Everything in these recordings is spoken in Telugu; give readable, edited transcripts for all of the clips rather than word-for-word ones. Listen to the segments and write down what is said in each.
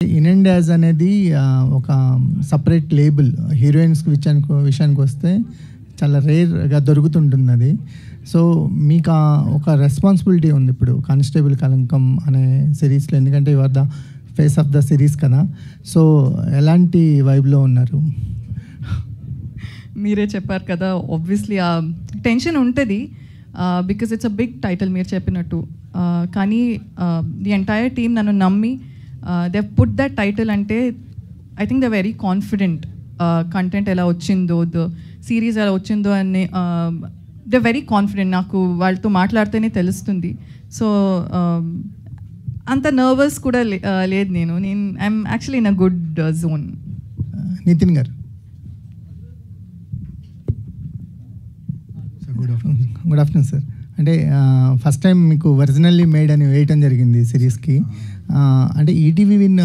ఇన్ అండ్ యాజ్ అనేది ఒక సపరేట్ లేబుల్ హీరోయిన్స్ విషయానికి వస్తే చాలా రేర్గా దొరుకుతుంటుంది అది. సో మీకు ఒక రెస్పాన్సిబిలిటీ ఉంది ఇప్పుడు కానిస్టేబుల్ కలంకం అనే సిరీస్లో, ఎందుకంటే you are the face of the series కదా. సో ఎలాంటి వైబ్లో ఉన్నారు? మీరే చెప్పారు కదా, ఆబ్వియస్లీ ఆ టెన్షన్ ఉంటుంది because it's a big title మీరు చెప్పినట్టు. కానీ ది ఎంటైర్ టీమ్ నన్ను నమ్మి దే పుట్ దట్ టైటిల్. అంటే I think they very confident content ఎలా వచ్చిందో, ద సిరీస్ ఎలా వచ్చిందో అని దే వెరీ కాన్ఫిడెంట్. నాకు వాళ్ళతో మాట్లాడితేనే తెలుస్తుంది. సో అంత నర్వస్ కూడా లేదు. నేను I'm actually in a good zone. Nitin garu, good afternoon sir. అంటే ఫస్ట్ టైం మీకు ఒరిజినల్లీ మేడ్ అని వేయటం జరిగింది సిరీస్కి. అంటే ఈటీవీ విన్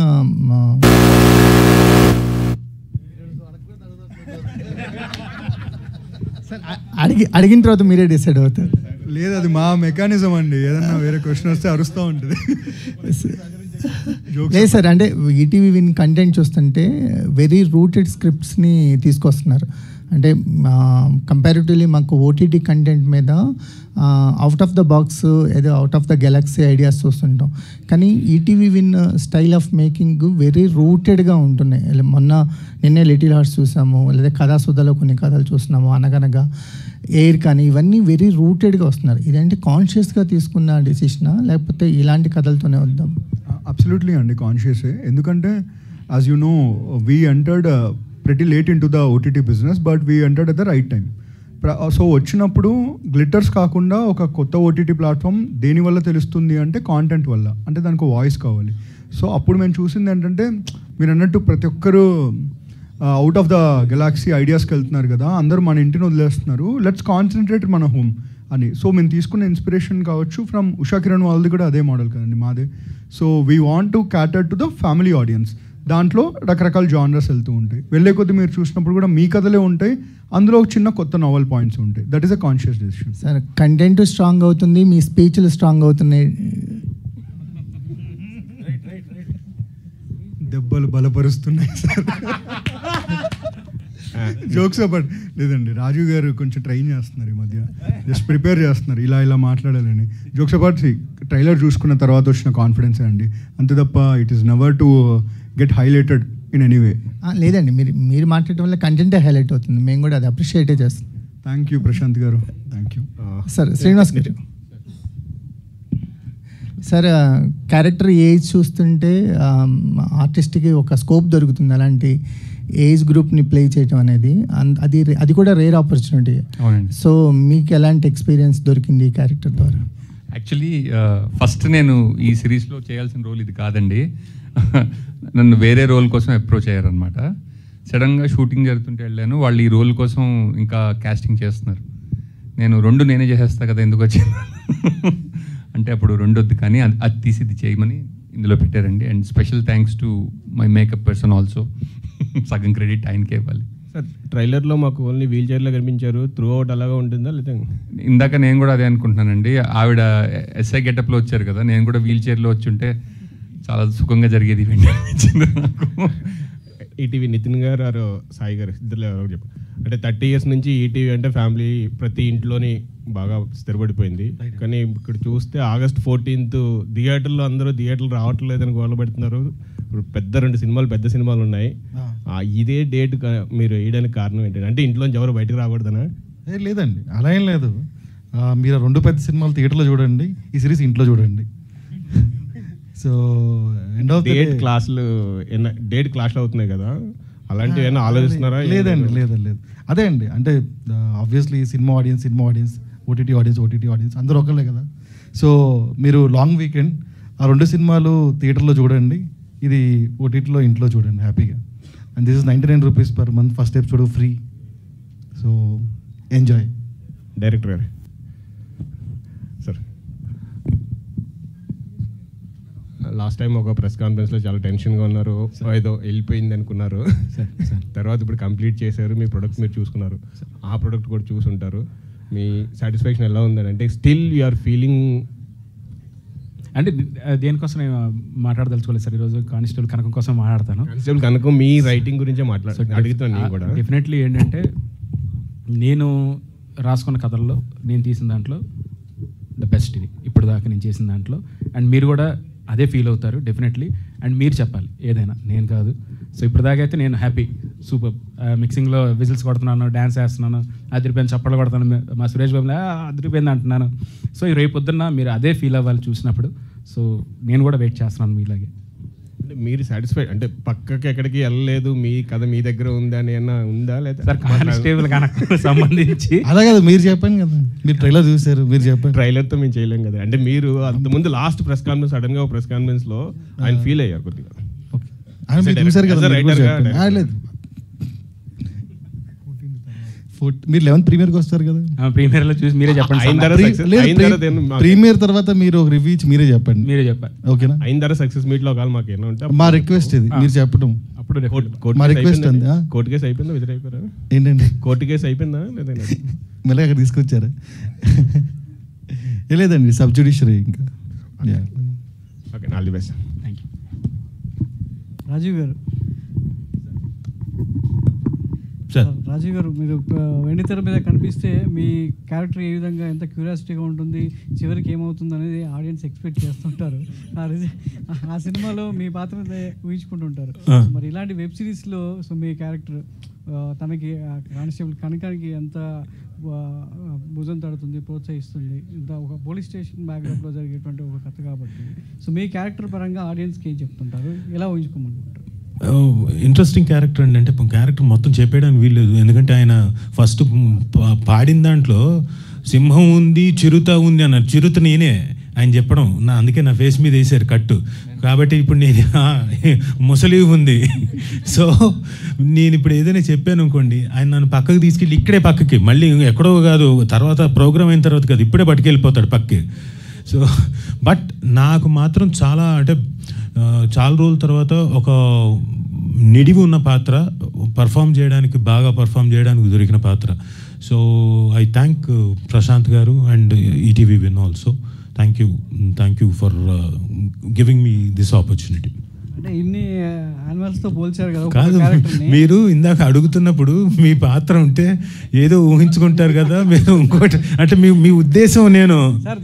అడిగిన తర్వాత మీరే డిసైడ్ అవుతారు. లేదు, అది మా మెకానిజం అండి. ఏదన్నా వేరే క్వశ్చన్ వస్తే అరుస్తూ ఉంటుంది. లేదు సార్, అంటే ఈటీవీ విన్ కంటెంట్ చూస్తుంటే వెరీ రూటెడ్ స్క్రిప్ట్స్ని తీసుకొస్తున్నారు. అంటే కంపారిటివ్లీ మాకు ఓటీటీ కంటెంట్ మీద అవుట్ ఆఫ్ ద బాక్స్ ఏదో out of the galaxy ideas చూస్తుంటాం. కానీ ETV Win style of making very రూటెడ్గా ఉంటున్నాయి. నిన్నే లిటిల్ హార్ట్స్ చూసాము, లేదా కథాసుధలో కొన్ని కథలు చూస్తున్నాము, అనగనగా ఎయిర్ కానీ ఇవన్నీ వెరీ రూటెడ్గా వస్తున్నారు. ఇదంటే కాన్షియస్గా తీసుకున్న డెసిషనా, లేకపోతే ఇలాంటి కథలతోనే వద్దాం? అబ్సల్యూట్లీ అండి, కాన్షియసే. ఎందుకంటే as you know we entered pretty late into the OTT business, but we entered at the right time. So వచ్చినప్పుడు గ్లిటర్స్ కాకుండా ఒక కొత్త ఓటీటీ ప్లాట్ఫామ్ దేనివల్ల తెలుస్తుంది అంటే కాంటెంట్ వల్ల. అంటే దానికి వాయిస్ కావాలి. సో అప్పుడు మేము చూసింది ఏంటంటే, మీరు అన్నట్టు ప్రతి ఒక్కరు అవుట్ ఆఫ్ ద గెలాక్సీ ఐడియాస్కి వెళ్తున్నారు కదా, అందరూ మన ఇంటిని వదిలేస్తున్నారు, లెట్స్ కాన్సన్ట్రేట్ మన హోమ్ అని. సో మేము తీసుకున్న ఇన్స్పిరేషన్ కావచ్చు ఫ్రమ్ ఉషా కిరణ్ వాళ్ళది కూడా అదే మోడల్ కదండి మాదే. So we want to క్యాటర్ to the family audience. దాంట్లో రకరకాల జానర్స్ వెళ్తూ ఉంటాయి. వెళ్ళే కొద్దీ మీరు చూసినప్పుడు కూడా మీ కథలే ఉంటాయి, అందులో ఒక చిన్న కొత్త నావెల్ పాయింట్స్ ఉంటాయి. That is a conscious decision. Sir, content strong అవుతుంది, మీ స్పీచ్లు స్ట్రాంగ్ అవుతున్నాయి, దెబ్బలు బలపరుస్తున్నాయి సార్. జోక్స్ అబౌట్ లేదండి, రాజు గారు కొంచెం ట్రైన్ చేస్తున్నారు ఈ మధ్య, జస్ట్ ప్రిపేర్ చేస్తున్నారు ఇలా ఇలా మాట్లాడాలని. జోక్స్ అబౌట్ ట్రైలర్ చూసుకున్న తర్వాత వచ్చిన కాన్ఫిడెన్సే అండి, అంతే తప్ప it is never to get highlighted in any way. లేదండి, మీరు మాట్లాడటం వల్ల కంటెంటే హైలైట్ అవుతుంది, మేము కూడా అది అప్రిషియేటే చేస్తాం. థ్యాంక్ యూ ప్రశాంత్ గారు, థ్యాంక్ యూ సార్. శ్రీనివాస్ గారు, సార్ క్యారెక్టర్ ఏజ్ చూస్తుంటే ఆర్టిస్ట్కి ఒక స్కోప్ దొరుకుతుంది అలాంటి ఏజ్ గ్రూప్ని ప్లే చేయటం అనేది, అది కూడా రేర్ ఆపర్చునిటీ. సో మీకు ఎలాంటి ఎక్స్పీరియన్స్ దొరికింది ఈ క్యారెక్టర్ ద్వారా? యాక్చువల్లీ ఫస్ట్ నేను ఈ సిరీస్లో చేయాల్సిన రోల్ ఇది కాదండి. నన్ను వేరే రోల్ కోసం అప్రోచ్ అయ్యారనమాట. సడన్గా షూటింగ్ జరుగుతుంటే వెళ్ళాను, వాళ్ళు ఈ రోల్ కోసం ఇంకా కాస్టింగ్ చేస్తున్నారు. నేనే చేసేస్తా కదా, ఎందుకు వచ్చింది అంటే అప్పుడు రెండొద్దు కానీ అది తీసి ఇది చేయమని ఇందులో పెట్టారండి. And special thanks to my makeup person also. సగం క్రెడిట్ ఆయనకే ఇవ్వాలి. సార్, ట్రైలర్లో మాకు ఓన్లీ వీల్ చైర్లో కనిపించారు, త్రూ అవుట్ అలాగా ఉంటుందా లేదా? ఇందాక నేను కూడా అదే అనుకుంటున్నానండి. ఆవిడ ఎస్ఐ గెటప్లో వచ్చారు కదా, నేను కూడా వీల్ చైర్లో వచ్చి ఉంటే చాలా సుఖంగా జరిగేది ఈవెంట్ అనిపించింది నాకు. ఈటీవీ నితిన్ గారు ఆరు సాయి గారు ఇద్దరు ఎవరో చెప్పు, అంటే 30 years నుంచి ఈటీవీ అంటే ఫ్యామిలీ ప్రతి ఇంట్లోని బాగా స్థిరపడిపోయింది. కానీ ఇక్కడ చూస్తే August 14th థియేటర్లో అందరూ థియేటర్లు రావట్లేదని గోల పెడుతున్నారు. పెద్ద సినిమాలు ఉన్నాయి. ఇదే డేట్ మీరు వేయడానికి కారణం ఏంటంటే, అంటే ఇంట్లోంచి ఎవరు బయటకు రాకూడదనా? లేదండి, అలా ఏం లేదు. మీరు 2 పెద్ద సినిమాలు థియేటర్లో చూడండి, ఈ సిరీస్ ఇంట్లో చూడండి. సో డేట్ క్లాస్లో అవుతున్నాయి కదా, అలాంటివి ఏమైనా ఆలోచిస్తున్నారా? లేదండి, లేదు. అదే అండి, అంటే obviously cinema audience, OTT audience అందరూ ఒకళ్ళే కదా. సో మీరు లాంగ్ వీకెండ్ ఆ 2 సినిమాలు థియేటర్లో చూడండి, ఇది ఓటీటీలో ఇంట్లో చూడండి హ్యాపీగా. And this is 99 rupees per month, first episode free. So enjoy. Director గారు సార్, లాస్ట్ టైం ఒక ప్రెస్ కాన్ఫరెన్స్లో చాలా టెన్షన్గా ఉన్నారు, ఏదో వెళ్ళిపోయింది అనుకున్నారు. తర్వాత ఇప్పుడు కంప్లీట్ చేశారు, మీ ప్రొడక్ట్ మీరు చూసుకున్నారు, ఆ ప్రొడక్ట్ కూడా చూసుంటారు. మీ సాటిస్ఫాక్షన్ ఎలా ఉందని, అంటే స్టిల్ యు ఆర్ ఫీలింగ్ అంటే దేనికోసం నేను మాట్లాడదలుచుకోలేదు సార్ ఈరోజు. కానిస్టేబుల్ కనకం కోసం మాట్లాడతాను. కానిస్టేబుల్ కనకం మీ రైటింగ్ గురించే అడుగుతాను నేను కూడా. డెఫినెట్లీ ఏంటంటే నేను రాసుకున్న కథల్లో నేను తీసిన దాంట్లో ద బెస్ట్ ఇది ఇప్పుడు దాకా నేను చేసిన దాంట్లో. అండ్ మీరు కూడా అదే ఫీల్ అవుతారు డెఫినెట్లీ. అండ్ మీరు చెప్పాలి ఏదైనా, నేను కాదు. సో ఇప్పుడు దాకా అయితే నేను హ్యాపీ, సూపర్. మిక్సింగ్లో విజిల్స్ కొడుతున్నాను, డ్యాన్స్ వేస్తున్నాను, అదిరిపోయింది చప్పట్లు కొడుతున్నాను, మా సురేష్ బాబులా అదిరిపోయింది అంటున్నాను. సో ఈ రేపు పొద్దున్న మీరు అదే ఫీల్ అవ్వాలి చూసినప్పుడు. సో నేను కూడా వెయిట్ చేస్తున్నాను మీలాగే. అంటే మీరు సాటిస్ఫైడ్ అంటే పక్కకి ఎక్కడికి వెళ్ళలేదు, మీ కథ మీ దగ్గర ఉందా అని ఏమన్నా ఉందా లేదా? సార్ కానిస్టేబుల్ కనకు సంబంధించి అలా కదా మీరు చెప్పండి కదా, మీరు ట్రైలర్ చూసారు, మీరు చెప్పండి. ట్రైలర్తో మేము చేయలేం కదా. అంటే మీరు అంతకుముందు లాస్ట్ ప్రెస్ కాన్ఫరెన్స్ సడన్గా ప్రెస్ కాన్ఫరెన్స్లో ఆయన ఫీల్ అయ్యారు కొద్దిగా. మీరు చూసారు కదా, లేదు మీరు 11th ప్రీమియర్కి వస్తారు కదా, ప్రీమియర్లో చూసి మీరే చెప్పండి. ప్రీమియర్ తర్వాత మీరు ఒక రివ్యూ ఇచ్చి మీరే చెప్పండి. మీరే చెప్పండి ఓకేనా? అయిన తర్వాత సక్సెస్ మీట్లో కావాలి మాకు ఏమన్నా ఉంటే మా రిక్వెస్ట్ ఇది, మీరు చెప్పడం. అప్పుడు మా రిక్వెస్ట్ ఉంది. కోర్టు కేసు అయిపోయిందా, విజయ్ అయిపోయారా? ఏంటండి కోర్టు కేసు అయిపోయిందా లేదా? మళ్ళీ అక్కడ తీసుకొచ్చారా? లేదండి, సబ్ జ్యుడిషియరీ ఇంకా. Okay, all the best. Thank you. Rajiv garu, sir Rajiv గారు, మీరు వెండితెర మీద కనిపిస్తే మీ క్యారెక్టర్ ఏ విధంగా ఎంత క్యూరియాసిటీగా ఉంటుంది, చివరికి ఏమవుతుంది అనేది ఆడియన్స్ ఎక్స్పెక్ట్ చేస్తుంటారు. ఆ సినిమాలో మీ పాత్ర ఊహించుకుంటుంటారు. మరి ఇలాంటి వెబ్ సిరీస్లో సో మీ క్యారెక్టర్ తనకి కానిస్టేబుల్ కనకానికి ఎంత భుజం తడుతుంది, ప్రోత్సహిస్తుంది, ఇంత ఒక పోలీస్ స్టేషన్ బ్యాక్గ్రౌండ్లో జరిగేటువంటి ఒక కథ కాబట్టి సో మీ క్యారెక్టర్ పరంగా ఆడియన్స్కి ఏం చెప్తుంటారు, ఎలా ఊహించుకోమనుకుంటారు? ఇంట్రెస్టింగ్ క్యారెక్టర్ అండి. అంటే క్యారెక్టర్ మొత్తం చెప్పేయడానికి వీల్లేదు, ఎందుకంటే ఆయన ఫస్ట్ పాడిన దాంట్లో సింహం ఉంది, చిరుత ఉంది అన్నారు. చిరుత నేనే ఆయన చెప్పడం, అందుకే నా ఫేస్ మీద వేసారు కట్టు. కాబట్టి ఇప్పుడు నేను ముసలి ఉంది. సో నేను ఇప్పుడు ఏదైనా చెప్పాను అనుకోండి, ఆయన నన్ను పక్కకు తీసుకెళ్ళి ఇక్కడే పక్కకి, మళ్ళీ ఎక్కడో కాదు, తర్వాత ప్రోగ్రామ్ అయిన తర్వాత కాదు, ఇప్పుడే పట్టుకెళ్ళిపోతాడు పక్కకి. సో బట్ నాకు మాత్రం చాలా అంటే చాలా రోజుల తర్వాత ఒక నిడివి ఉన్న పాత్ర, బాగా పర్ఫామ్ చేయడానికి దొరికిన పాత్ర. సో ఐ థ్యాంక్ ప్రశాంత్ గారు and ETV win also. Thank you for giving me this opportunity. అంటే ఇన్ని యానిమల్స్తో పోల్చారు కదా కాదు, మీరు ఇందాక అడుగుతున్నప్పుడు మీ పాత్ర ఉంటే ఏదో ఊహించుకుంటారు కదా మీరు, ఇంకోటి అంటే మీ ఉద్దేశం. నేను సార్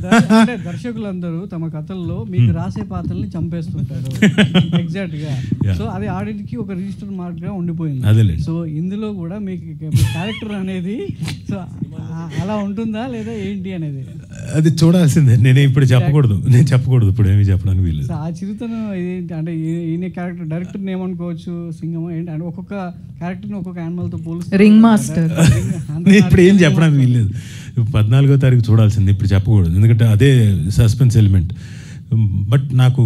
దర్శకులందరూ తమ కథల్లో మీకు రాసే పాత్రల్ని చంపేస్తుంటారు ఎగ్జాక్ట్ గా. సో అది ఆడియన్స్ కి ఒక రిజిస్టర్ మార్క్ గా ఉండిపోయింది. అదేలే. సో ఇందులో కూడా మీకు క్యారెక్టర్ అనేది సో అలా ఉంటుందా లేదా ఏంటి అనేది అది చూడాల్సిందే. నేను ఇప్పుడు చెప్పకూడదు ఇప్పుడు ఏమి చెప్పడానికి వీలు. ఆ చిరుతను అంటే ఈయన క్యారెక్టర్ డైరెక్టర్ ఏమనుకోవచ్చు, సింగం ఏంటి అంటే ఒక్కొక్క క్యారెక్టర్ని ఒక్కొక్క యానిమల్తో పోలుస్తారు. Ring master. నేను ఇప్పుడు ఏం చెప్పడానికి వీల్లేదు. 14వ తారీఖు చూడాల్సింది, ఇప్పుడు చెప్పకూడదు, ఎందుకంటే అదే సస్పెన్స్ ఎలిమెంట్. బట్ నాకు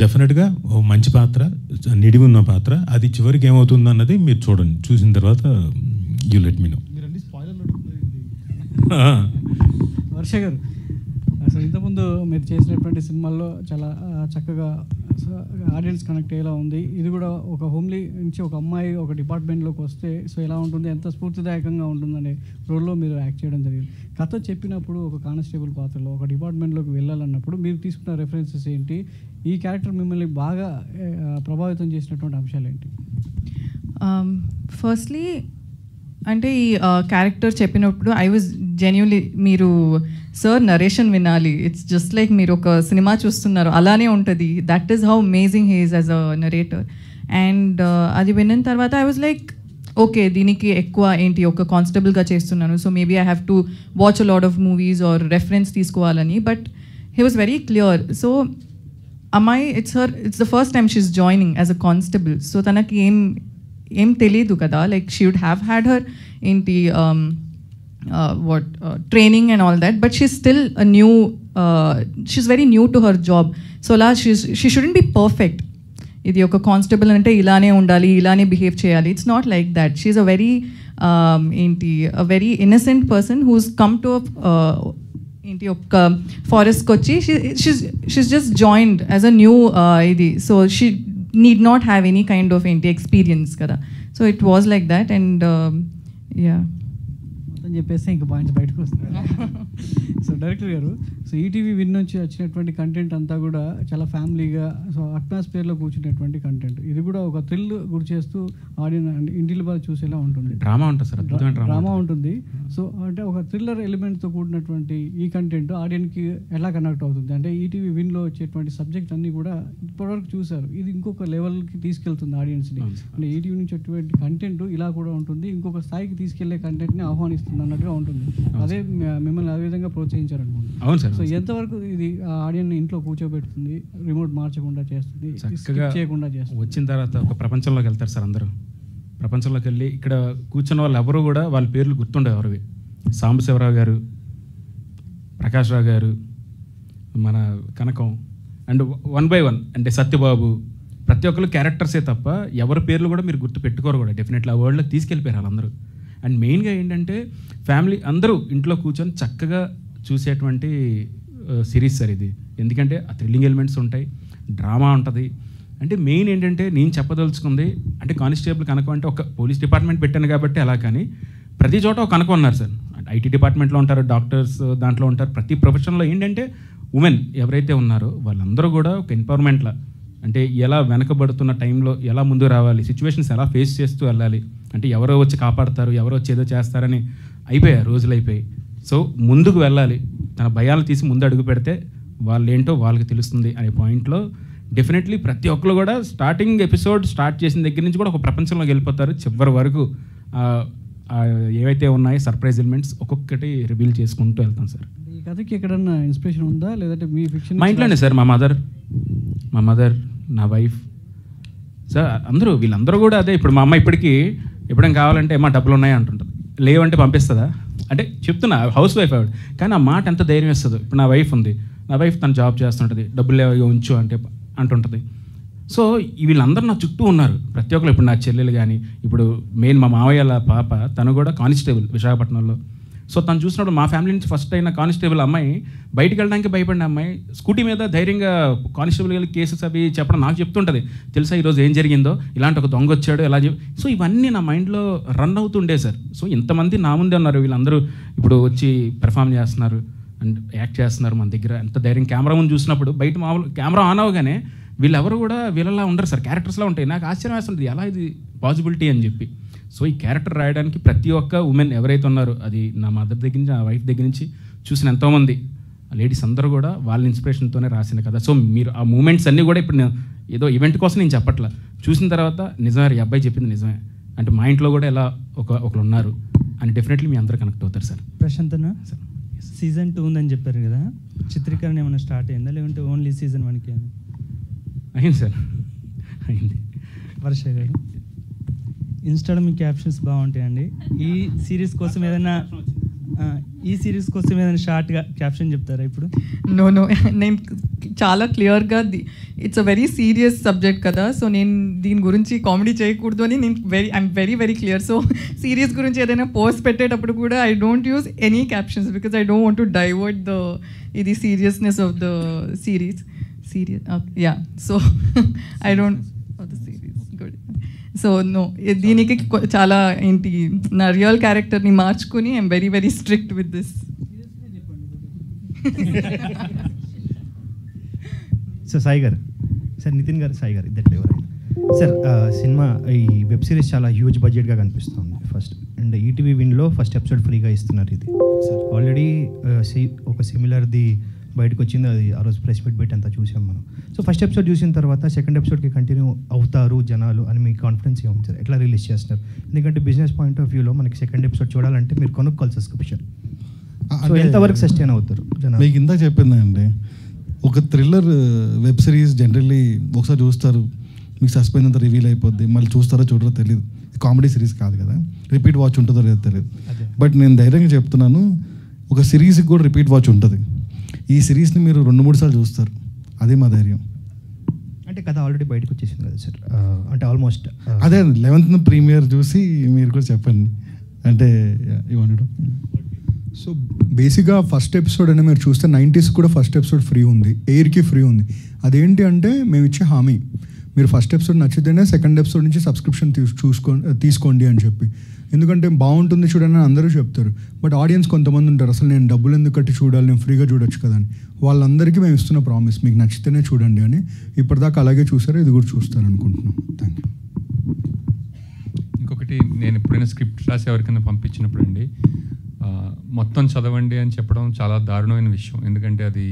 డెఫినెట్గా ఓ మంచి పాత్ర, నిడివి ఉన్న పాత్ర. అది చివరికి ఏమవుతుంది అన్నది మీరు చూడండి, చూసిన తర్వాత యూ లెట్ మీ నో. వర్ష గారు, అసలు ఇంతకుముందు మీరు చేసినటువంటి సినిమాల్లో చాలా చక్కగా ఆడియన్స్ కనెక్ట్ అయ్యేలా ఉంది. ఇది కూడా ఒక హోమ్లీ నుంచి ఒక అమ్మాయి ఒక డిపార్ట్మెంట్లోకి వస్తే సో ఎలా ఉంటుంది, ఎంత స్ఫూర్తిదాయకంగా ఉంటుందనే రోల్లో మీరు యాక్ట్ చేయడం జరిగింది. కథ చెప్పినప్పుడు ఒక కానిస్టేబుల్ పాత్రలో ఒక డిపార్ట్మెంట్లోకి వెళ్ళాలన్నప్పుడు మీరు తీసుకున్న రెఫరెన్సెస్ ఏంటి, ఈ క్యారెక్టర్ మిమ్మల్ని బాగా ప్రభావితం చేసినటువంటి అంశాలు ఏంటి? ఫస్ట్లీ అంటే ఈ క్యారెక్టర్ చెప్పినప్పుడు ఐ వాజ్ జెన్యున్లీ, మీరు సార్ నరేషన్ వినాలి, ఇట్స్ జస్ట్ లైక్ మీరు ఒక సినిమా చూస్తున్నారు అలానే ఉంటుంది. That is how amazing he is as a narrator. And అది విన్న తర్వాత ఐ వాజ్ లైక్ ఓకే, దీనికి ఎక్కువ ఏంటి, ఒక కానిస్టేబుల్గా చేస్తున్నాను, so maybe I have to watch a lot of movies or reference తీసుకోవాలని. But he was very clear. So అమ్మాయి it's the first time she's joining as a constable. So తనకి ఏం తెలియదు కదా, like she would have had her ఏంటి training and all that, but she's still she's very new to her job. So she shouldn't be perfect. ఇది ఒక కానిస్టేబుల్ అంటే ఇలానే ఉండాలి, ఇలానే బిహేవ్ చేయాలి. It's not like that. She's a very very innocent person who's come to ఒక ఫారెస్ట్కి వచ్చి she's just joined as a new ఇది. So she need not have any kind of experience కదా. So it was like that. And ya చెప్పేస్తే ఇంకా పాయింట్స్ బయటకు వస్తున్నాయి. సో డైరెక్టర్ గారు, సో ఈటీవీ విన్ నుంచి వచ్చినటువంటి కంటెంట్ అంతా కూడా చాలా ఫ్యామిలీగా, సో అట్మాస్ఫియర్లో కూర్చున్నటువంటి కంటెంట్. ఇది కూడా ఒక థ్రిల్ గురి చేస్తూ ఆడియన్స్ ఇంటిలో బాగా చూసేలా ఉంటుంది. డ్రామా ఉంటుంది సార్, డ్రామా ఉంటుంది. సో అంటే ఒక థ్రిల్లర్ ఎలిమెంట్తో కూడినటువంటి ఈ కంటెంట్ ఆడియన్కి ఎలా కనెక్ట్ అవుతుంది అంటే ఈటీవీ విన్లో వచ్చేటువంటి సబ్జెక్ట్ అన్నీ కూడా ఇప్పటివరకు చూశారు, ఇది ఇంకొక లెవెల్కి తీసుకెళ్తుంది ఆడియన్స్ని. అంటే ఈటీవీ నుంచి వచ్చేటువంటి కంటెంట్ ఇలా కూడా ఉంటుంది, ఇంకొక స్థాయికి తీసుకెళ్లే కంటెంట్ని ఆహ్వానిస్తుంది అన్నట్టుగా ఉంటుంది. అదే మిమ్మల్ని ఆ విధంగా ప్రోత్సహించారనుకోండి. అవును సార్. సో ఎంతవరకు ఇది ఆడియన్ ఇంట్లో కూర్చోబెడుతుంది, రిమోట్ మార్చకుండా చేస్తుంది, చక్కగా చేయకుండా చేస్తుంది? వచ్చిన తర్వాత ఒక ప్రపంచంలోకి వెళ్తారు సార్ అందరూ. ప్రపంచంలోకి వెళ్ళి ఇక్కడ కూర్చున్న వాళ్ళు ఎవరు కూడా వాళ్ళ పేర్లు గుర్తుండే ఎవరివి. సాంబశివరావు గారు, ప్రకాష్ రావు గారు, మన కనకం, అండ్ 1 by 1 అంటే సత్యబాబు, ప్రతి ఒక్కరు క్యారెక్టర్సే తప్ప ఎవరి పేర్లు కూడా మీరు గుర్తు పెట్టుకోరు కూడా. డెఫినెట్లీ ఆ వరల్డ్లోకి తీసుకెళ్ళిపోయారు వాళ్ళందరూ. అండ్ మెయిన్గా ఏంటంటే ఫ్యామిలీ అందరూ ఇంట్లో కూర్చొని చక్కగా చూసేటువంటి సిరీస్ సార్ ఇది. ఎందుకంటే ఆ థ్రిల్లింగ్ ఎలిమెంట్స్ ఉంటాయి, డ్రామా ఉంటుంది. అంటే మెయిన్ ఏంటంటే నేను చెప్పదలుచుకుంది అంటే కానిస్టేబుల్ కనకం అంటే ఒక పోలీస్ డిపార్ట్మెంట్ పెట్టాను కాబట్టి అలా, కానీ ప్రతి చోట ఒక కనకం ఉన్నారు సార్. ఐటీ డిపార్ట్మెంట్లో ఉంటారు, డాక్టర్స్ దాంట్లో ఉంటారు. ప్రతి ప్రొఫెషన్లో ఏంటంటే ఉమెన్ ఎవరైతే ఉన్నారో వాళ్ళందరూ కూడా ఒక ఎంపవర్మెంట్లా, అంటే ఎలా వెనకబడుతున్న టైంలో ఎలా ముందుకు రావాలి, సిచ్యువేషన్స్ ఎలా ఫేస్ చేస్తూ వెళ్ళాలి, అంటే ఎవరో వచ్చి కాపాడతారు, ఎవరో వచ్చి ఏదో చేస్తారని అయిపోయాయి, రోజులు అయిపోయి. సో ముందుకు వెళ్ళాలి, తన భయాలు తీసి ముందు అడుగు పెడితే వాళ్ళు ఏంటో వాళ్ళకి తెలుస్తుంది అనే పాయింట్లో డెఫినెట్లీ ప్రతి ఒక్కరు కూడా స్టార్టింగ్ ఎపిసోడ్ స్టార్ట్ చేసిన దగ్గర నుంచి కూడా ఒక ప్రపంచంలోకి వెళ్ళిపోతారు. చివరి వరకు ఏవైతే ఉన్నాయో సర్ప్రైజ్ ఎలిమెంట్స్ ఒక్కొక్కటి రివీల్ చేసుకుంటూ వెళ్తాం సార్. ఈ కథకి ఎక్కడన్నా ఇన్స్పిరేషన్ ఉందా, లేదంటే మీ ఫిక్షన్? మా ఇంట్లోనే సార్, మా మదర్, నా వైఫ్ సార్, అందరూ వీళ్ళందరూ కూడా అదే. ఇప్పుడు మా అమ్మ ఇప్పటికీ ఎప్పుడైనా కావాలంటే మా డబ్బులు ఉన్నాయి అంటుంటుంది, లేవంటే పంపిస్తుందా అంటే చెప్తున్నా, హౌస్ వైఫ్ ఆవిడ, కానీ ఆ మాట ఎంత ధైర్యం ఇస్తుందో. ఇప్పుడు నా వైఫ్ ఉంది, నా వైఫ్ తను జాబ్ చేస్తుంటుంది, డబ్బులు లేవో ఉంచు అంటే అంటుంటుంది. సో వీళ్ళందరూ నా చుట్టూ ఉన్నారు ప్రతి ఒక్కరు. ఇప్పుడు నా చెల్లెలు కానీ, ఇప్పుడు మెయిన్ మా మావయ్య పాప, తను కూడా కానిస్టేబుల్ విశాఖపట్నంలో. సో తను చూసినప్పుడు మా ఫ్యామిలీ నుంచి ఫస్ట్ అయిన కానిస్టేబుల్ అమ్మాయి, బయటికి వెళ్ళడానికి భయపడిన అమ్మాయి స్కూటీ మీద ధైర్యంగా కానిస్టేబుల్ వెళ్ళి కేసెస్ అవి చెప్పడం నాకు చెప్తుంటుంది. తెలుసా ఈరోజు ఏం జరిగిందో, ఇలాంటి ఒక దొంగ వచ్చాడు ఎలా సో ఇవన్నీ నా మైండ్లో రన్ అవుతుండే సార్. సో ఇంతమంది నా ముందే ఉన్నారు, వీళ్ళందరూ ఇప్పుడు వచ్చి పెర్ఫామ్ చేస్తున్నారు అండ్ యాక్ట్ చేస్తున్నారు మన దగ్గర. ఎంత ధైర్యం కెమెరా ముందు చూసినప్పుడు, బయట మామూలు కెమెరా ఆన్ అవగానే వీళ్ళెవరు కూడా వీళ్ళలా ఉండరు సార్, క్యారెక్టర్స్లా ఉంటాయి. నాకు ఆశ్చర్యం వేస్తుంది ఎలా ఇది పాసిబిలిటీ అని చెప్పి. సో ఈ క్యారెక్టర్ రాయడానికి ప్రతి ఒక్క ఉమెన్ ఎవరైతే ఉన్నారో, అది నా మదర్ దగ్గర నుంచి, నా వైఫ్ దగ్గర నుంచి చూసిన ఎంతోమంది లేడీస్ అందరూ కూడా వాళ్ళ ఇన్స్పిరేషన్తోనే రాసిన కదా. సో మీరు ఆ మూమెంట్స్ అన్నీ కూడా ఇప్పుడు నేను ఏదో ఈవెంట్ కోసం నేను చెప్పట్లా, చూసిన తర్వాత నిజమే, ఈ అబ్బాయి చెప్పింది నిజమే, అంటే మా ఇంట్లో కూడా ఎలా ఒకరు ఉన్నారు అని డెఫినెట్లీ మీ అందరూ కనెక్ట్ అవుతారు సార్. ప్రశాంత్ సార్, సీజన్ 2 ఉందని చెప్పారు కదా, చిత్రీకరణ ఏమైనా స్టార్ట్ అయిందా, లేదంటే ఓన్లీ సీజన్ 1కి? అయింది సార్, అయింది. వర్ష గారు, ఇన్స్టాలో మీ క్యాప్షన్స్ బాగుంటాయండి. ఈ సిరీస్ కోసం ఏదైనా షార్ట్గా క్యాప్షన్ చెప్తారా ఇప్పుడు? నో నేను చాలా క్లియర్గా it's a very serious subject కదా, సో నేను దీని గురించి కామెడీ చేయకూడదు అని నేను I'm very clear. So serious గురించి ఏదైనా పోస్ట్ పెట్టేటప్పుడు కూడా I don't use any captions because I don't want to divert ఇది seriousness of the series. So I don't good. So no, దీనికి చాలా ఏంటి నా రియల్ క్యారెక్టర్ని మార్చుకుని I'm very strict with this. So Sai garu, sir Nithin garu, Sai గారు ఇద్దరు ఎవరైనా సార్, సినిమా ఈ వెబ్ సిరీస్ చాలా హ్యూజ్ బడ్జెట్గా కనిపిస్తుంది ఫస్ట్, అండ్ ఈటీవీ విన్లో ఫస్ట్ ఎపిసోడ్ ఫ్రీగా ఇస్తున్నారు. ఇది ఆల్రెడీ ఒక సిమిలర్ది బయటకు వచ్చింది, అది ఆ రోజు ప్రెస్ మీట్ పెట్టి అంతా చూసాం మనం. సో ఫస్ట్ ఎపిసోడ్ చూసిన తర్వాత సెకండ్ ఎపిసోడ్కి కంటిన్యూ అవుతారు జనాలు అని మీ కాన్ఫిడెన్స్ ఏముంది సార్? ఎట్లా రిలీజ్ చేస్తున్నారు? ఎందుకంటే బిజినెస్ పాయింట్ ఆఫ్ వ్యూలో మనకి సెకండ్ ఎపిసోడ్ చూడాలంటే మీరు కొనుక్కోవాలి సబ్స్క్రిప్షన్. సో ఎంతవరకు సస్టైన్ అవుతారు జనాలు? మీకు ఇందాక చెప్పిందండి, ఒక థ్రిల్లర్ వెబ్ సిరీస్ జనరల్లీ ఒకసారి చూస్తారు, మీకు సస్పెన్స్ అంతా రివీల్ అయిపోద్ది, మళ్ళీ చూస్తారో చూడరో తెలియదు. కామెడీ సిరీస్ కాదు కదా, రిపీట్ వాచ్ ఉంటుందో లేదో తెలియదు. బట్ నేను ధైర్యంగా చెప్తున్నాను, ఒక సిరీస్కి కూడా రిపీట్ వాచ్ ఉంటుంది. ఈ సిరీస్ని మీరు 2-3 సార్లు చూస్తారు, అదే మా ధైర్యం. అంటే కథ ఆల్రెడీ బయటకు వచ్చేసింది కదా సార్, అంటే ఆల్మోస్ట్ అదే 11th ప్రీమియర్ చూసి మీరు కూడా చెప్పండి అంటే ఇవ్వండి. సో బేసిక్గా ఫస్ట్ ఎపిసోడ్ అనేది మీరు చూస్తే 90s కూడా ఫస్ట్ ఎపిసోడ్ ఫ్రీ ఉంది, ఎయిర్కి ఫ్రీ ఉంది. అదేంటి అంటే మేము ఇచ్చే హామీ, మీరు ఫస్ట్ ఎపిసోడ్ నచ్చితేనే సెకండ్ ఎపిసోడ్ నుంచి సబ్స్క్రిప్షన్ తీసుకోండి అని చెప్పి. ఎందుకంటే బాగుంటుంది చూడండి అని అందరూ చెప్తారు. బట్ ఆడియన్స్ కొంతమంది ఉంటారు, అసలు నేను డబ్బులు ఎందుకు కట్టి చూడాలి, నేను ఫ్రీగా చూడొచ్చు కదా అని. వాళ్ళందరికీ మేము ఇస్తున్న ప్రామిస్, మీకు నచ్చితేనే చూడండి అని. ఇప్పటిదాకా అలాగే చూసారు, ఇది కూడా చూస్తారు అనుకుంటున్నాం. Thank you. ఇంకొకటి, నేను ఎప్పుడైనా స్క్రిప్ట్ రాసి ఎవరికైనా పంపించినప్పుడు అండి, మొత్తం చదవండి అని చెప్పడం చాలా దారుణమైన విషయం. ఎందుకంటే అది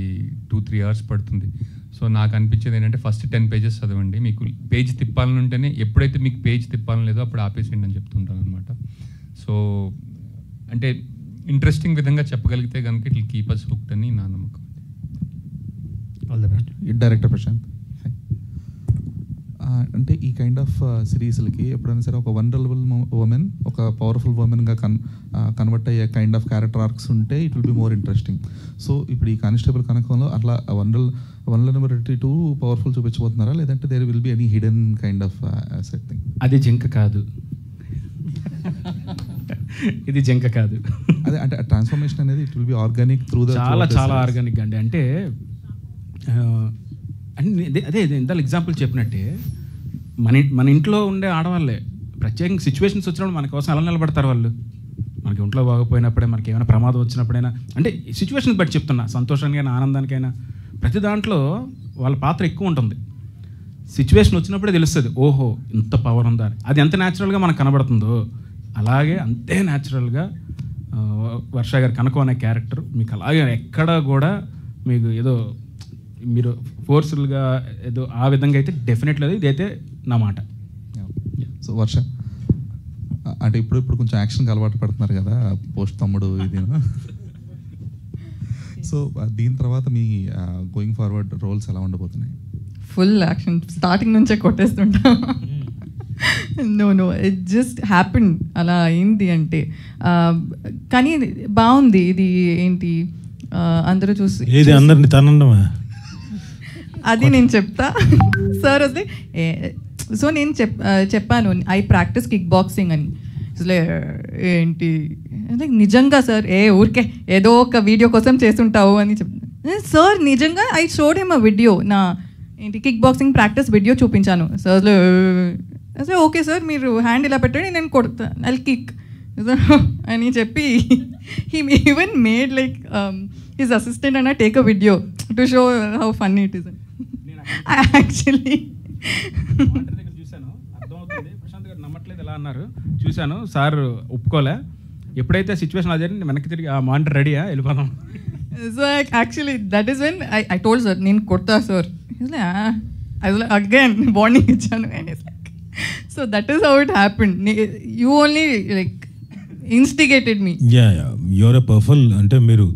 2-3 hours పడుతుంది. సో నాకు అనిపించేది ఏంటంటే ఫస్ట్ 10 pages చదవండి. మీకు పేజ్ తిప్పాలని ఉంటేనే, ఎప్పుడైతే మీకు పేజ్ తిప్పాలని లేదో అప్పుడు ఆపేసేయండి అని చెప్తుంటాను అనమాట. సో అంటే ఇంట్రెస్టింగ్ విధంగా చెప్పగలిగితే కనుక it will keep us hooked అని నా నమ్మకం. All the best. Director Prashanth, అంటే ఈ కైండ్ ఆఫ్ సిరీస్లకి ఎప్పుడైనా సరే ఒక వనరబుల్ ఉమెన్ ఒక పవర్ఫుల్ ఉమెన్గా కన్వర్ట్ అయ్యే కైండ్ ఆఫ్ క్యారెక్టర్ ఆర్క్స్ ఉంటే it will be more interesting. So ఇప్పుడు ఈ కానిస్టేబుల్ కనకంలో అట్లా వనరబిలిటీ టు పవర్ఫుల్ చూపించబోతున్నారా, లేదంటే there will be any hidden kind of set thing? అది జింక కాదు, ఇది జింక కాదు. అదే అంటే ట్రాన్స్ఫర్మేషన్ అనేది it will B organic through the చాలా ఆర్గానిక్ అండి. అంటే అదే ఇంత ఎగ్జాంపుల్ చెప్పినట్టే మన ఇంట్లో ఉండే ఆడవాళ్ళే ప్రత్యేకంగా సిచ్యువేషన్స్ వచ్చినప్పుడు మన కోసం ఎలా నిలబడతారు వాళ్ళు. మనకి ఒంట్లో బాగోపోయినప్పుడే, మనకి ఏమైనా ప్రమాదం వచ్చినప్పుడైనా, అంటే సిచ్యువేషన్ బట్టి చెప్తున్నా, సంతోషానికైనా ఆనందానికైనా ప్రతి దాంట్లో వాళ్ళ పాత్ర ఎక్కువ ఉంటుంది. సిచ్యువేషన్ వచ్చినప్పుడే తెలుస్తుంది, ఓహో ఇంత పవర్ ఉందా. అది ఎంత న్యాచురల్గా మనకు కనబడుతుందో అలాగే అంతే న్యాచురల్గా వర్ష గారు కనకం అనే క్యారెక్టర్ మీకు అలాగే ఎక్కడ కూడా మీకు ఏదో మీరు ఫోర్స్ఫుల్గా ఏదో ఆ విధంగా అయితే డెఫినెట్లీ ఇదైతే నా మాట. సో వర్ష అంటే ఇప్పుడు కొంచెం యాక్షన్కి అలవాటు పడుతున్నారు కదా, పోస్ట్ తమ్ముడు ఇది. సో దీని తర్వాత మీ గోయింగ్ ఫార్వర్డ్ రోల్స్ ఎలా ఉండబోతున్నాయి? ఫుల్ యాక్షన్, స్టార్టింగ్ నుంచే కొట్టేస్తుంటా. నో ఇట్ జస్ట్ హ్యాపెన్, అలా అయింది అంటే. కానీ బాగుంది. ఇది ఏంటి అందరూ చూసి ఏది అందరిని తనండమా, అది నేను చెప్తా సార్. అసలు సో నేను చెప్పాను ఐ ప్రాక్టీస్ కిక్ బాక్సింగ్ అని. అసలే ఏంటి నిజంగా సార్, ఊరికే ఏదో ఒక వీడియో కోసం చేస్తుంటావు అని చెప్తాను సార్. నిజంగా I showed him a video, నా ఏంటి కిక్ బాక్సింగ్ ప్రాక్టీస్ వీడియో చూపించాను సార్. అసలు ఓకే సార్, మీరు హ్యాండ్ ఇలా పెట్టండి, నేను కొడతా, ఐ కిక్ అని చెప్పి he even made like his assistant అన్న take a video to show how funny it is. Actually చూశాను, అర్థమవుతుంది. ప్రశాంత్ గారు నమ్మట్లేదు ఎలా అన్నారు, చూశాను సార్ ఒప్పుకోలే. ఎప్పుడైతే సిచ్యువేషన్ అదే వెనక్కి తిరిగి ఆ మానిటర్ రెడీయా వెళ్ళిపోదాం. So actually that is when I told sir నేను కొడతా సార్. అగైన్ వార్నింగ్ ఇచ్చాను. So that is how it happened. You only like instigated me. Your a powerful, అంటే మీరు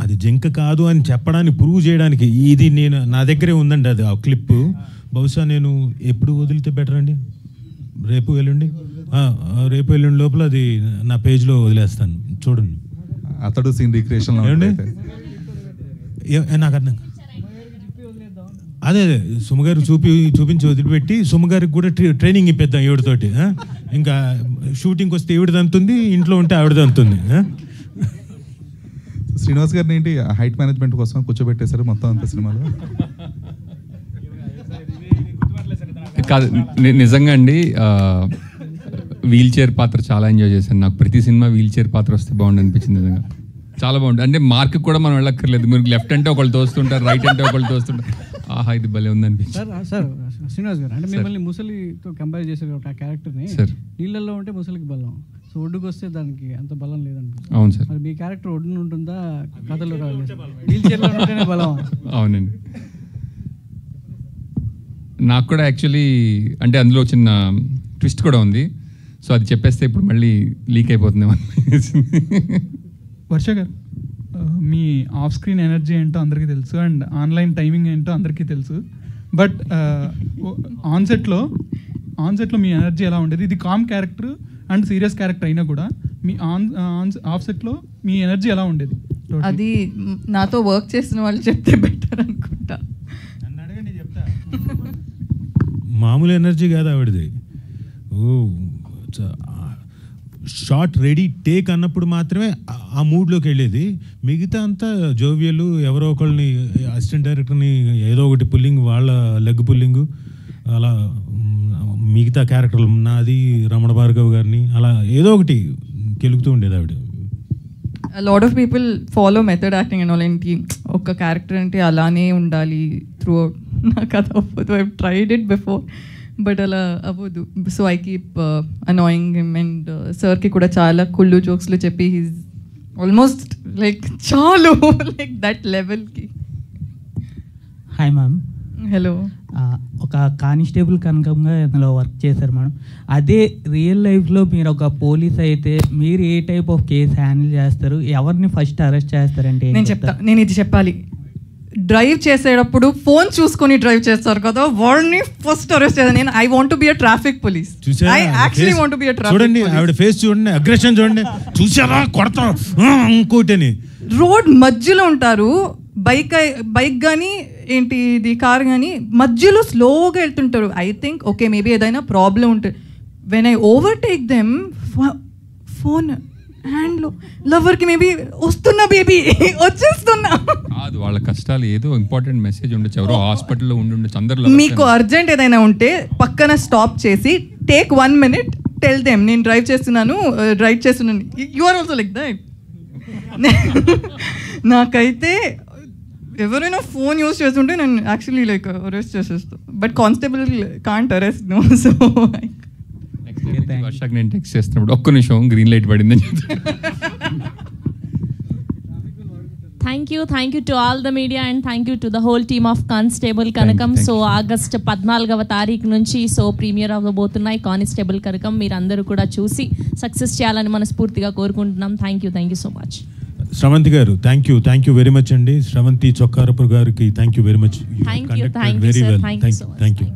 అది జింక కాదు అని చెప్పడానికి, ప్రూవ్ చేయడానికి ఇది నేను నా దగ్గరే ఉందండి అది ఆ క్లిప్. బహుశా నేను ఎప్పుడు వదిలితే బెటర్ అండి, రేపు ఎల్లుండి లోపల అది నా పేజ్లో వదిలేస్తాను, చూడండి. అతడు సీన్ రీక్రియేషన్ నాకు అర్థం. అదే సుమగారు చూపించి వదిలిపెట్టి సుమగారికి కూడా ట్రైనింగ్ ఇప్పిద్దాం ఈవిడతోటి. ఇంకా షూటింగ్కి వస్తే ఈవిడది అంతుంది, ఇంట్లో ఉంటే ఆవిడది అంతుంది. శ్రీనివాస్ గారిని ఏంటి హైట్ మేనేజ్మెంట్ కోసం కూర్చోబెట్టేశారు మొత్తం అంత సినిమాలో? కాదు, నిజంగా అండి వీల్ చైర్ పాత్ర చాలా ఎంజాయ్ చేశాను. నాకు ప్రతి సినిమా వీల్ చైర్ పాత్ర వస్తే బాగుండు అనిపించింది. నిజంగా చాలా బాగుంటుంది. అంటే మార్క్ కూడా మనం వెళ్ళక్కర్లేదు, మీరు లెఫ్ట్ అంటే ఒకళ్ళు తోస్తుంటారు, రైట్ అంటే ఒకళ్ళు తోస్తుంటారు. ఆహా ఇది భలే ఉంది అనిపించింది. సార్ శ్రీనివాస్ గారు, అంటే మిమ్మల్ని ముసలితో కంపేర్ చేశారు ఒక క్యారెక్టర్ని. నీళ్ళల్లో ఉంటే ముసలికి బలం, సో ఒడ్డుకు వస్తే దానికి అంత బలం లేదనిపిస్తుంది. అవును సార్. మరి మీ క్యారెక్టర్ ఒడ్డున ఉంటుందా, కథలో వీల్ చైర్లో ఉంటేనే బలం? అవునండి. నాకు కూడా యాక్చువల్లీ అంటే అందులో చిన్న ట్విస్ట్ కూడా ఉంది. సో అది చెప్పేస్తే ఇప్పుడు మళ్ళీ లీక్ అయిపోతుందేమో అనిపించింది. వర్ష గారు, మీ ఆఫ్ స్క్రీన్ ఎనర్జీ ఏంటో అందరికీ తెలుసు, అండ్ ఆన్లైన్ టైమింగ్ ఏంటో అందరికీ తెలుసు. బట్ ఆన్సెట్లో మీ ఎనర్జీ ఎలా ఉండేది? ఇది calm character and serious character అయినా కూడా మీ ఆఫ్ సెట్లో మీ ఎనర్జీ ఎలా ఉండేది? అది నాతో వర్క్ చేసిన వాళ్ళు చెప్తే బెటర్ అనుకుంటా. మామూలు ఎనర్జీ కాదు ఆవిడది. షార్ట్ రెడీ టేక్ అన్నప్పుడు మాత్రమే ఆ మూడ్లోకి వెళ్ళేది. మిగతా అంతా జోవియలు, ఎవరో ఒకళ్ళని అసిస్టెంట్ డైరెక్టర్ని ఏదో ఒకటి పుల్లింగ్, వాళ్ళ లెగ్ పుల్లింగు, అలా మిగతా క్యారెక్టర్లు నాది రమణ భార్గవ్ గారిని అలా ఏదో ఒకటి కెలుగుతూ ఉండేది ఆవిడ. Lot of people follow method acting and all. ఏంటి ఒక క్యారెక్టర్ అంటే అలానే ఉండాలి త్రూ అవుట్. నాకు అది అవ్వదు. I tried it before but అలా అవ్వదు. So I keep annoying him. And సార్కి కూడా చాలా కుళ్ళు జోక్స్లు చెప్పి హీస్ ఆల్మోస్ట్ లైక్ చాలు లైక్ దట్ లెవెల్కి. Hi ma'am. హలో. ఒక కానిస్టేబుల్ కనకంగా ఇందులో వర్క్ చేశారు మేడం. అదే రియల్ లైఫ్లో మీరు ఒక పోలీస్ అయితే మీరు ఏ టైప్ ఆఫ్ కేసు హ్యాండిల్ చేస్తారు? ఎవరిని ఫస్ట్ అరెస్ట్ చేస్తారంటే? నేను ఇది చెప్పాలి. డ్రైవ్ చేసేటప్పుడు ఫోన్ చూసుకొని డ్రైవ్ చేస్తారు కదా, వాళ్ళని ఫస్ట్ అరెస్ట్ చేస్తాను. నేను I want to be a traffic police. I actually want to be a traffic. చూడండి ఆవిడ ఫేస్ చూడండి, అగ్రెషన్ చూడండి, చూసారా కొడతాం ఇంకోటని. రోడ్ మధ్యలో ఉంటారు, బైక్ కానీ ఏంటి ఇది కార్ కానీ మధ్యలో స్లోగా వెళ్తుంటారు. ఐ థింక్ ఓకే మేబీ ఏదైనా ప్రాబ్లం ఉంటుంది. When I overtake them phone హ్యాండ్లో లవర్కి మేబీ వస్తున్నా బేబీ వచ్చేస్తున్నా. కాదు వాళ్ళ కష్టాలు ఏదో ఇంపార్టెంట్ మెసేజ్ ఉండొచ్చు, ఎవరో హాస్పిటల్లో ఉండొచ్చు. అందరిలో మీకు అర్జెంట్ ఏదైనా ఉంటే పక్కన స్టాప్ చేసి టేక్ 1 minute, టెల్ దెమ్ నేను డ్రైవ్ చేస్తున్నాను. You are also like that. నాకైతే ఎవరైనా ఫోన్ యూస్ చేస్తుంటే నేను యాక్చువల్లీ లైక్ అరెస్ట్ చేసేస్తాను. But constable can't arrest no. So వర్షాకి నేను టెక్స్ట్ చేస్తున్నప్పుడు ఒక్క నిమిషం గ్రీన్ లైట్ పడిందని చెప్తాను. Thank you to all the media and thank you to the whole team of Constable Kanakam. So August 14వ తారీఖు నుంచి సో ప్రీమియర్ అవ్వబోతున్నాయి కానిస్టేబుల్ కనకం. మీరందరూ కూడా చూసి సక్సెస్ చేయాలని మనస్ఫూర్తిగా కోరుకుంటున్నాం. Thank you so much. Sravanthi గారు థ్యాంక్ యూ వెరీ మచ్ అండి. శ్రవంతి చొక్కారపు గారికి thank you very much. Thank you, sir. Thank you so much. Thank you.